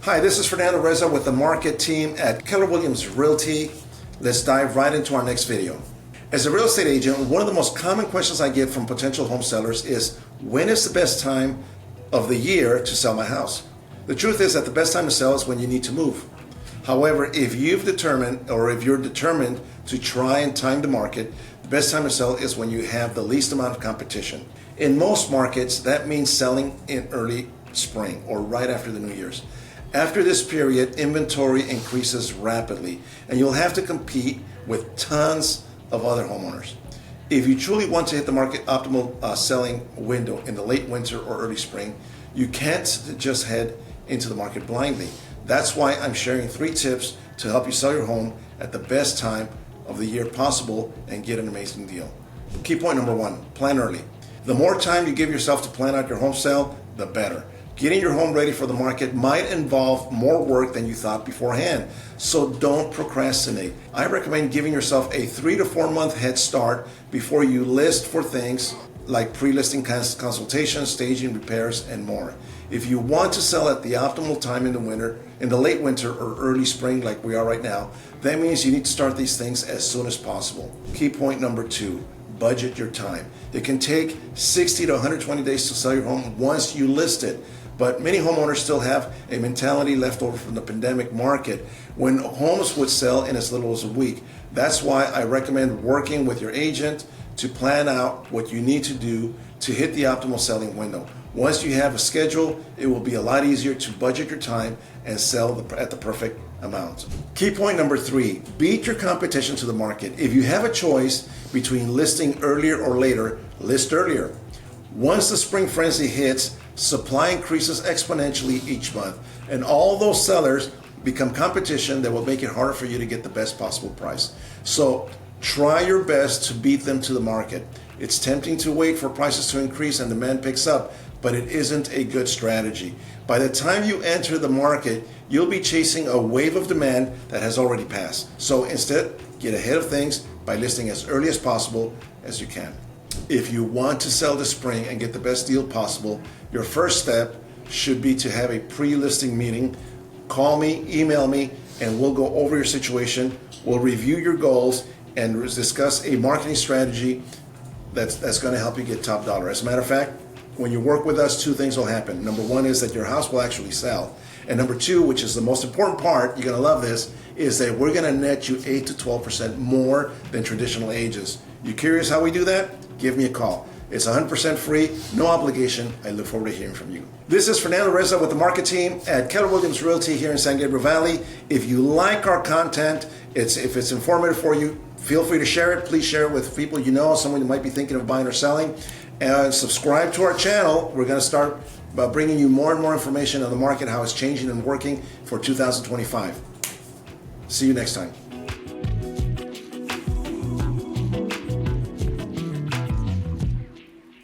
Hi, this is Fernando Reza with the market team at Keller Realty. Let's dive right into our next video. As a real estate agent, one of the most common questions I get from potential home sellers is, when is the best time of the year to sell my house? The truth is that the best time to sell is when you need to move. However, if you're determined to try and time the market, the best time to sell is when you have the least amount of competition. In most markets, that means selling in early spring or right after the New Year's. After this period, inventory increases rapidly, and you'll have to compete with tons of other homeowners. If you truly want to hit the market optimal selling window in the late winter or early spring, you can't just head into the market blindly. That's why I'm sharing 3 tips to help you sell your home at the best time of the year possible and get an amazing deal. Key point number 1, plan early. The more time you give yourself to plan out your home sale, the better. Getting your home ready for the market might involve more work than you thought beforehand, so don't procrastinate. I recommend giving yourself a 3 to 4 month head start before you list for things like pre-listing consultations, staging, repairs, and more. If you want to sell at the optimal time in the late winter or early spring like we are right now, that means you need to start these things as soon as possible. Key point number 2, budget your time. It can take 60 to 120 days to sell your home once you list it. But many homeowners still have a mentality left over from the pandemic market when homes would sell in as little as a week. That's why I recommend working with your agent to plan out what you need to do to hit the optimal selling window. Once you have a schedule, it will be a lot easier to budget your time and sell at the perfect amount. Key point number 3, beat your competition to the market. If you have a choice between listing earlier or later, list earlier. Once the spring frenzy hits, supply increases exponentially each month, and all those sellers become competition that will make it harder for you to get the best possible price. So try your best to beat them to the market. It's tempting to wait for prices to increase and demand picks up, but it isn't a good strategy. By the time you enter the market, you'll be chasing a wave of demand that has already passed. So instead, get ahead of things by listing as early as possible as you can. If you want to sell this spring and get the best deal possible, your first step should be to have a pre-listing meeting. Call me, email me, and we'll go over your situation. We'll review your goals and discuss a marketing strategy that's going to help you get top dollar. As a matter of fact, when you work with us, 2 things will happen. Number 1 is that your house will actually sell. And number 2, which is the most important part, you're going to love this, is that we're going to net you 8 to 12% more than traditional agents. You curious how we do that? Give me a call. It's 100% free, no obligation. I look forward to hearing from you. This is Fernando Reza with the market team at Keller Realty here in San Gabriel Valley. If you like our content, if it's informative for you, feel free to share it. Please share it with people you know, someone who might be thinking of buying or selling. And subscribe to our channel. We're going to start bringing you more and more information on the market, how it's changing and working for 2025. See you next time.